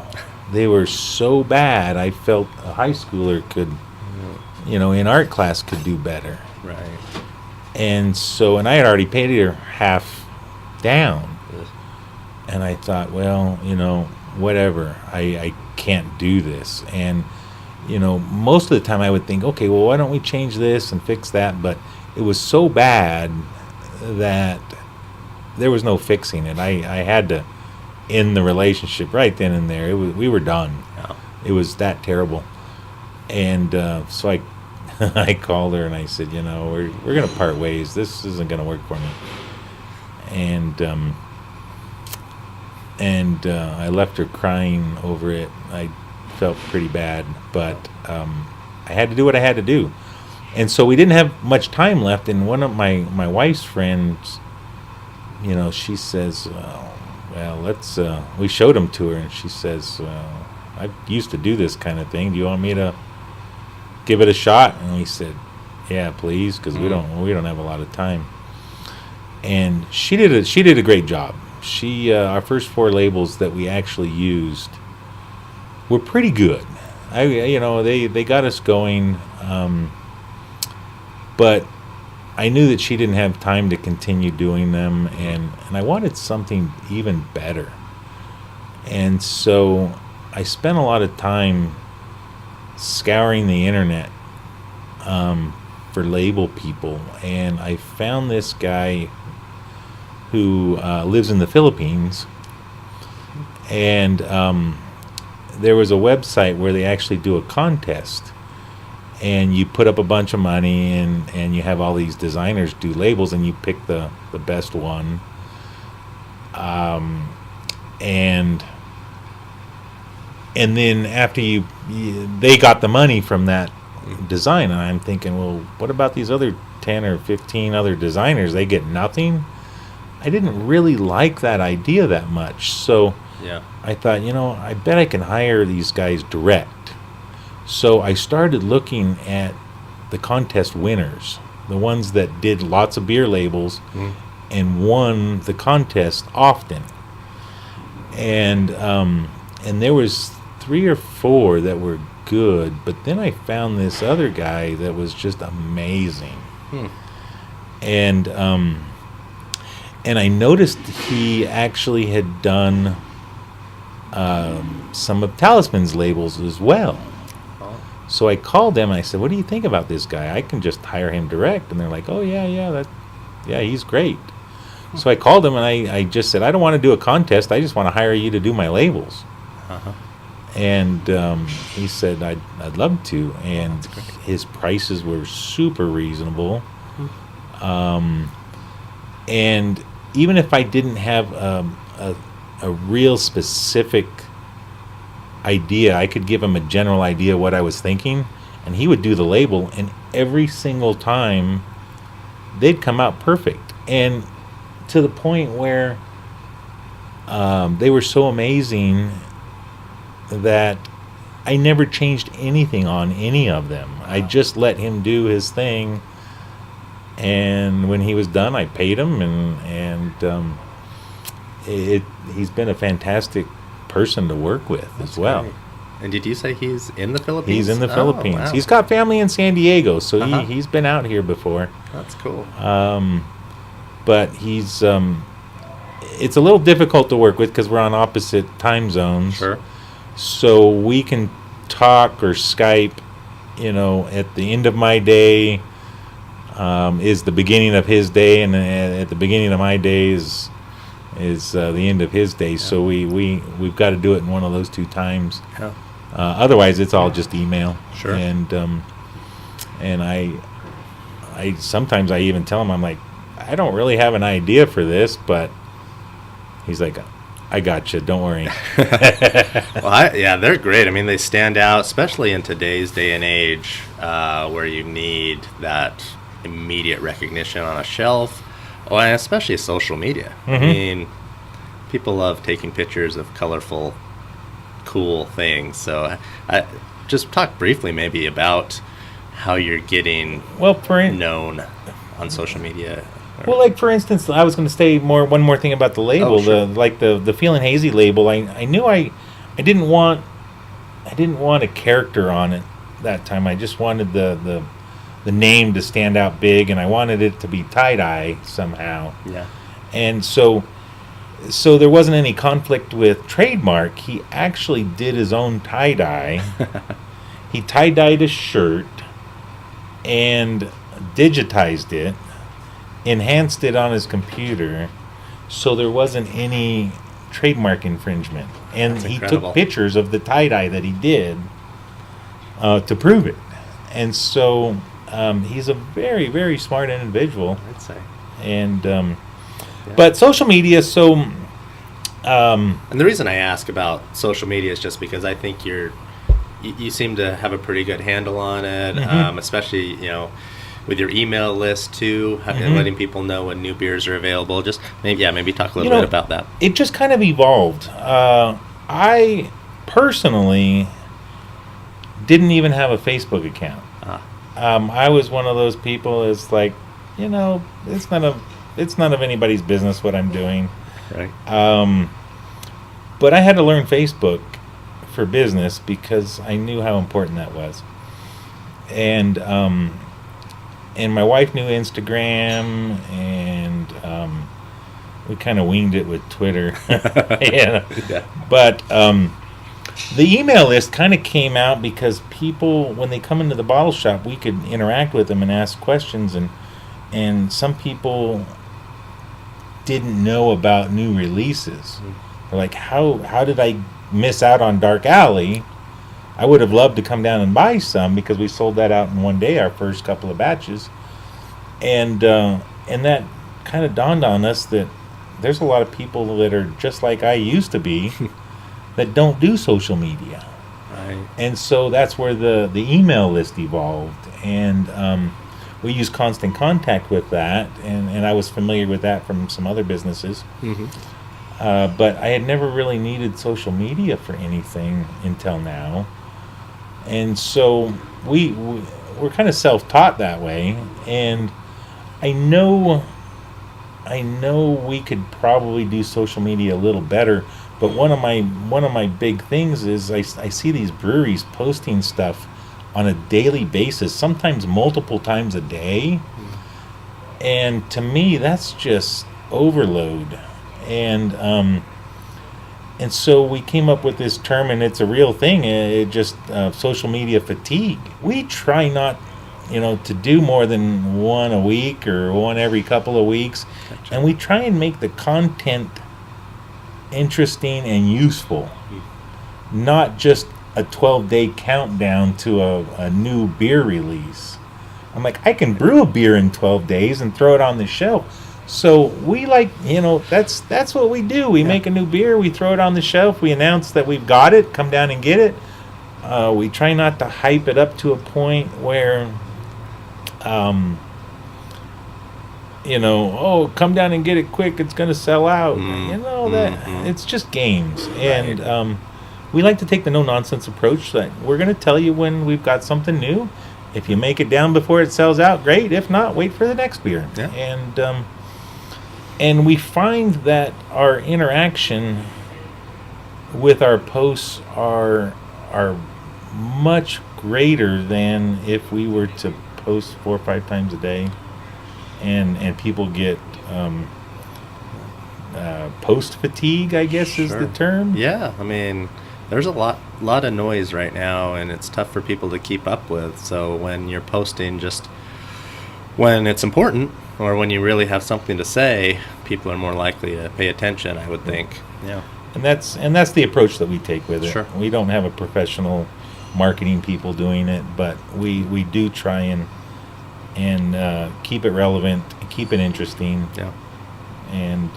They were so bad. I felt a high schooler could, in art class could do better. Right. And so, and I had already paid her half down. And I thought, well, whatever. I can't do this. And, most of the time I would think, okay, well, why don't we change this and fix that? But it was so bad that there was no fixing it. I had to end the relationship right then and there. We were done. Yeah. It was that terrible. And so I called her and I said, we're going to part ways. This isn't going to work for me. And I left her crying over it. I felt pretty bad, but I had to do what I had to do. And so we didn't have much time left. And one of my wife's friends, she says, well, let's, we showed them to her, and she says, I used to do this kind of thing. Do you want me to give it a shot? And we said, yeah, please, because we don't have a lot of time. and she did a great job. Our first 4 labels that we actually used were pretty good. They got us going, but I knew that she didn't have time to continue doing them, and I wanted something even better. And so I spent a lot of time scouring the internet for label people, and I found this guy who lives in the Philippines, and there was a website where they actually do a contest, and you put up a bunch of money, and you have all these designers do labels, and you pick the best one, and then after they got the money from that design, and I'm thinking, well, what about these other 10 or 15 other designers? They get nothing? I didn't really like that idea that much, so Yeah. I thought, I bet I can hire these guys direct. So I started looking at the contest winners, the ones that did lots of beer labels and won the contest often. And there was 3 or 4 that were good, but then I found this other guy that was just amazing. And I noticed he actually had done some of Talisman's labels as well. So I called them and I said, "What do you think about this guy? I can just hire him direct." And they're like, "Oh yeah, he's great." So I called him and I just said, "I don't want to do a contest. I just want to hire you to do my labels." And he said, "I'd love to." And his prices were super reasonable. And even if I didn't have a real specific idea, I could give him a general idea of what I was thinking, and he would do the label, and every single time they'd come out perfect, and to the point where they were so amazing that I never changed anything on any of them. I just let him do his thing, and when he was done, I paid him, and he's been a fantastic person to work with as well. Great. And did you say he's in the Philippines? He's in the Philippines. Wow. He's got family in San Diego, so he's been out here before. That's cool. But he's it's a little difficult to work with because we're on opposite time zones. Sure. So we can talk or Skype, at the end of my day is the beginning of his day, and at the beginning of my day is the end of his day. Yeah. So we've got to do it in one of those 2 times. Yeah. Otherwise, it's all just email. Sure. And I sometimes I even tell him, I'm like, I don't really have an idea for this, but he's like, I got you. Don't worry. Well, they're great. I mean, they stand out, especially in today's day and age, where you need that immediate recognition on a shelf, and especially social media. I mean, people love taking pictures of colorful, cool things. So, I just talk briefly maybe about how you're getting known on social media. Well, like for instance, I was going to say one more thing about the label. Oh, sure. The Feelin' Hazy label. I knew I didn't want a character on it that time. I just wanted the name to stand out big, and I wanted it to be tie-dye somehow. Yeah. And so there wasn't any conflict with trademark. He actually did his own tie-dye. He tie-dyed a shirt and digitized it, enhanced it on his computer, so there wasn't any trademark infringement. And That's he incredible. took pictures of the tie-dye that he did to prove it. And so he's a very, very smart individual. I'd say. And but social media, so and the reason I ask about social media is just because I think you seem to have a pretty good handle on it, especially with your email list too, letting people know when new beers are available. Just maybe talk a little bit about that. It just kind of evolved. I personally didn't even have a Facebook account. I was one of those people. It's like, it's not a it's none of anybody's business what I'm doing. Right. But I had to learn Facebook for business because I knew how important that was. And my wife knew Instagram, and we kind of winged it with Twitter. Yeah. But the email list kind of came out because people, when they come into the bottle shop, we could interact with them and ask questions, and some people didn't know about new releases. They're like, how did I miss out on Dark Alley? I would have loved to come down and buy some because we sold that out in one day, our first couple of batches. And that kind of dawned on us that there's a lot of people that are just like I used to be that don't do social media. Right. And so that's where the email list evolved. And we use Constant Contact with that, and I was familiar with that from some other businesses. Mm-hmm. But I had never really needed social media for anything until now. And so we're kind of self-taught that way. And I know we could probably do social media a little better. But one of my big things is I see these breweries posting stuff on a daily basis, sometimes multiple times a day. And to me, that's just overload. And so we came up with this term, and it's a real thing. It just social media fatigue. We try not, to do more than one a week or one every couple of weeks. Gotcha. And we try and make the content interesting and useful, not just a 12-day countdown to a new beer release. I'm like, I can brew a beer in 12 days and throw it on the shelf. So we that's what we do. We make a new beer, we throw it on the shelf, we announce that we've got it, come down and get it. We try not to hype it up to a point where come down and get it quick, it's going to sell out. It's just games. And we like to take the no-nonsense approach that we're going to tell you when we've got something new. If you make it down before it sells out, great. If not, wait for the next beer. Yeah. And we find that our interaction with our posts are much greater than if we were to post 4 or 5 times a day. And people get post fatigue, I guess is the term. Yeah, I mean, there's a lot of noise right now, and it's tough for people to keep up with. So when you're posting just when it's important or when you really have something to say, people are more likely to pay attention, I would think. Yeah. And that's the approach that we take with it. Sure. We don't have a professional marketing people doing it, but we do try and keep it relevant, keep it interesting. Yeah. And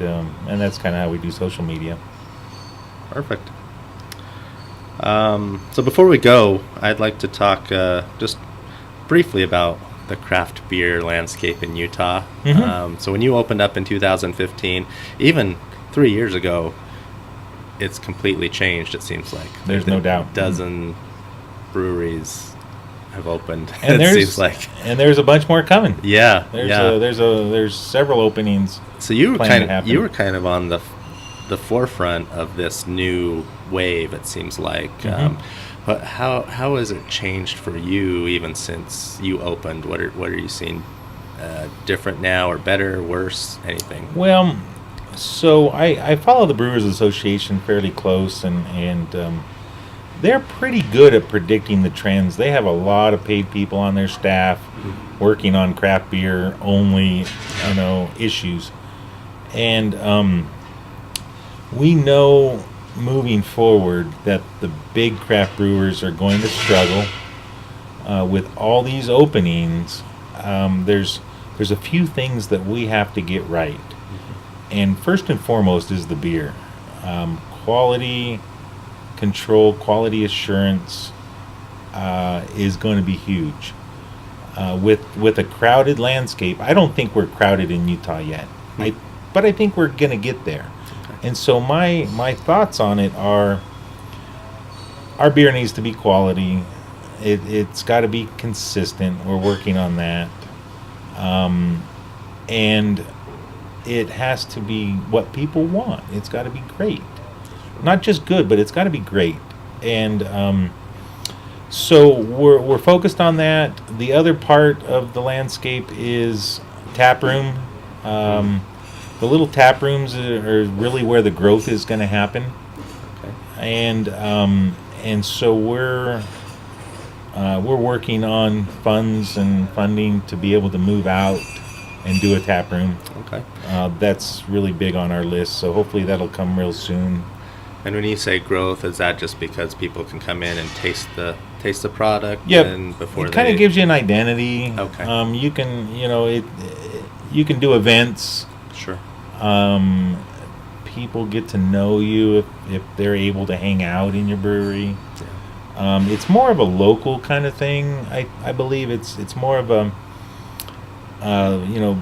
that's kind of how we do social media. Perfect. So before we go, I'd like to talk just briefly about the craft beer landscape in Utah. Mm-hmm. So when you opened up in 2015, even 3 years ago, it's completely changed, it seems like. There's no doubt. A dozen breweries have opened, and it seems like. And there's a bunch more coming. Yeah. There's several openings. So you were kind of on the forefront of this new wave, it seems like. Mm-hmm. But how has it changed for you even since you opened? What are you seeing different now, or better, worse, anything? Well, so I follow the Brewers Association fairly close, and they're pretty good at predicting the trends. They have a lot of paid people on their staff working on craft beer only, issues. And we know moving forward that the big craft brewers are going to struggle with all these openings. There's a few things that we have to get right. And first and foremost is the beer. Quality control, quality assurance is going to be huge. With a crowded landscape, I don't think we're crowded in Utah yet, but I think we're going to get there. Okay. And so my thoughts on it are, our beer needs to be quality. It's got to be consistent. We're working on that. And it has to be what people want. It's got to be great, not just good, but it's got to be great. And so we're focused on that. The other part of the landscape is tap room. The little tap rooms are really where the growth is going to happen. Okay. And so we're working on funds and funding to be able to move out and do a tap room. Okay. That's really big on our list. So hopefully that'll come real soon. And when you say growth, is that just because people can come in and taste the product? Yep. And before It kind of gives you an identity. Okay. You can, you can do events. Sure. People get to know you if they're able to hang out in your brewery. Yeah. It's more of a local kind of thing. I believe it's more of a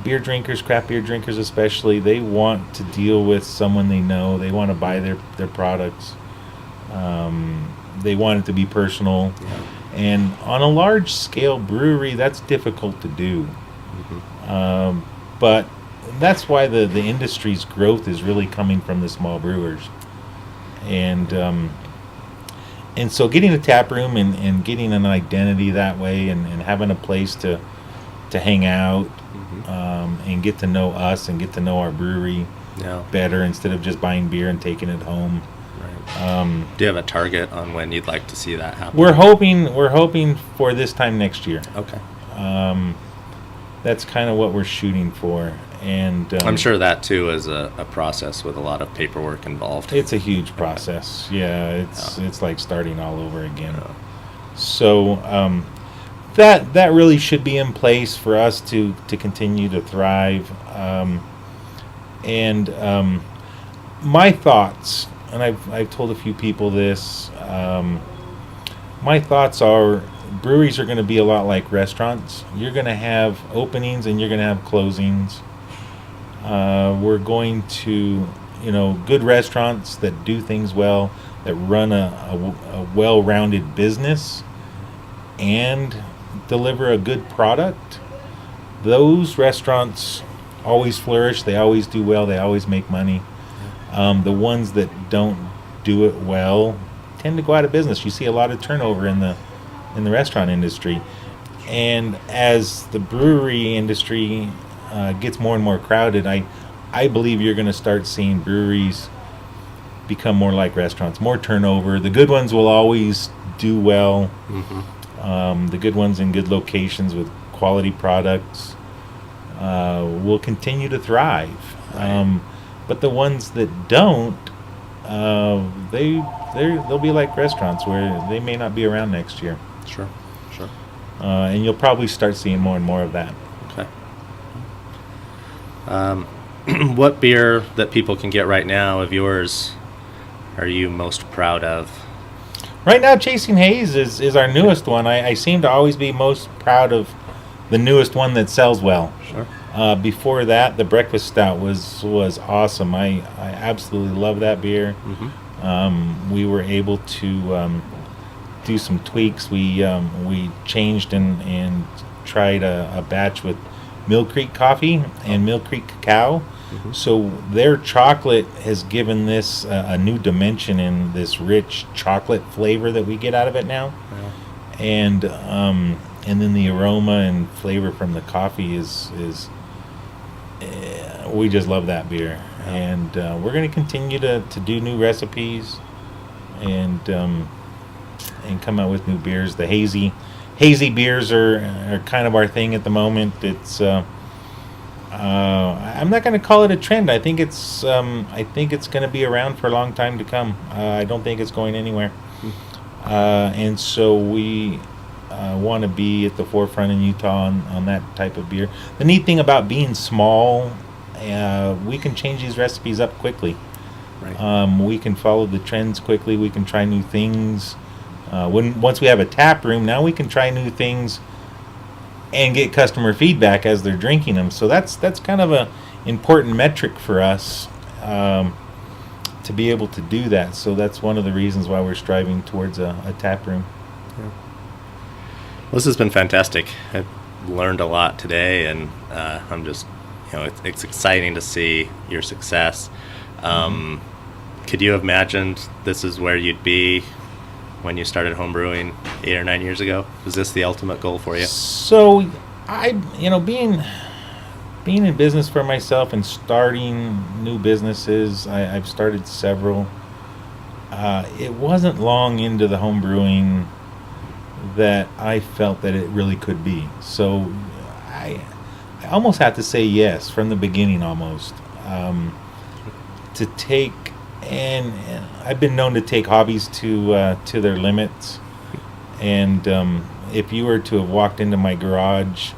beer drinkers, craft beer drinkers especially, they want to deal with someone they know. They want to buy their products. They want it to be personal. Yeah. And on a large scale brewery, that's difficult to do. Mm-hmm. But that's why the industry's growth is really coming from the small brewers. And so getting a tap room and getting an identity that way and having a place to hang out, Mm-hmm. And get to know us and get to know our brewery Yeah. better instead of just buying beer and taking it home. Right. Do you have a target on when you'd like to see that happen? We're hoping for this time next year. Okay. That's kind of what we're shooting for. And I'm sure that too is a process with a lot of paperwork involved. it's a huge process. Yeah, it's like starting all over again. Yeah. So that really should be in place for us to continue to thrive. My thoughts, and I've told a few people this. My thoughts are breweries are going to be a lot like restaurants. You're going to have openings and you're going to have closings. We're going to, good restaurants that do things well, that run a well-rounded business and deliver a good product. Those restaurants always flourish. They always do well. They always make money. The ones that don't do it well tend to go out of business. You see a lot of turnover in the restaurant industry. And as the brewery industry gets more and more crowded, I believe you're going to start seeing breweries become more like restaurants, more turnover. The good ones will always do well. Mm-hmm. The good ones in good locations with quality products will continue to thrive. Right. But the ones that don't, they'll be like restaurants where they may not be around next year. Sure. And you'll probably start seeing more and more of that. Okay. What beer that people can get right now of yours are you most proud of? Right now, Chasing Haze is our newest one. I seem to always be most proud of the newest one that sells well. Sure. Before that, the Breakfast Stout was awesome. I absolutely love that beer. Mm-hmm. We were able to do some tweaks. We changed and tried a batch with Mill Creek coffee and Mill Creek cacao. Mm-hmm. So their chocolate has given this a new dimension in this rich chocolate flavor that we get out of it now. Yeah. And then the aroma and flavor from the coffee is we just love that beer. Yeah. And we're going to continue to do new recipes and come out with new beers. The hazy beers are kind of our thing at the moment. It's I'm not going to call it a trend. I think it's going to be around for a long time to come. I don't think it's going anywhere. And so we want to be at the forefront in Utah on that type of beer. The neat thing about being small, we can change these recipes up quickly. Right. We can follow the trends quickly. We can try new things. Once we have a tap room, now we can try new things and get customer feedback as they're drinking them. So that's kind of a important metric for us to be able to do that. So that's one of the reasons why we're striving towards a tap room. Yeah. Well, this has been fantastic. I've learned a lot today, and I'm just it's exciting to see your success. Could you have imagined this is where you'd be when you started home brewing 8 or 9 years ago? Was this the ultimate goal for you? So being in business for myself and starting new businesses, I've started several. It wasn't long into the home brewing that I felt that it really could be. So I almost have to say yes from the beginning, almost. To take, and I've been known to take hobbies to their limits. And if you were to have walked into my garage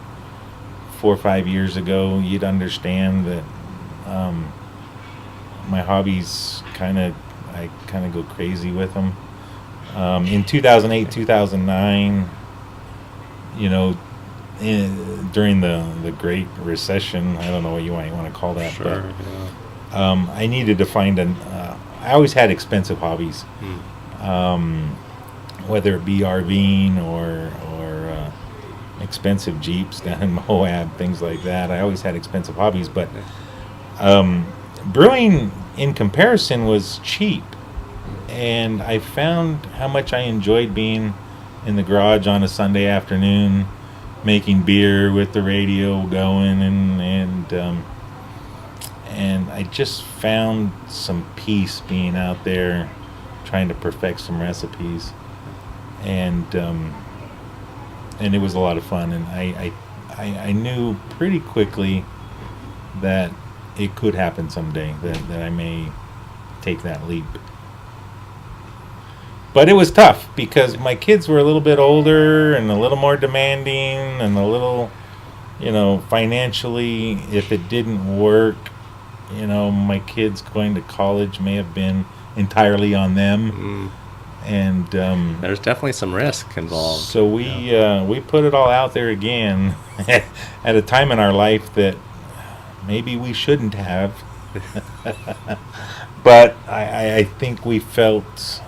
4 or 5 years ago, you'd understand that my hobbies I kind of go crazy with them. In 2008, 2009, during the Great Recession, I don't know what you might want to call that, Sure. but Yeah. I needed to find I always had expensive hobbies, whether it be RVing or expensive Jeeps down in Moab, things like that. I always had expensive hobbies, but brewing in comparison was cheap, and I found how much I enjoyed being in the garage on a Sunday afternoon, making beer with the radio going, and I just found some peace being out there trying to perfect some recipes, and it was a lot of fun, and I knew pretty quickly that it could happen someday, that I may take that leap. But it was tough because my kids were a little bit older and a little more demanding and a little, financially, if it didn't work, my kids going to college may have been entirely on them. And There's definitely some risk involved. so we put it all out there again at a time in our life that maybe we shouldn't have. But I think we felt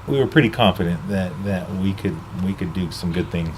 we were pretty confident that we could do some good things.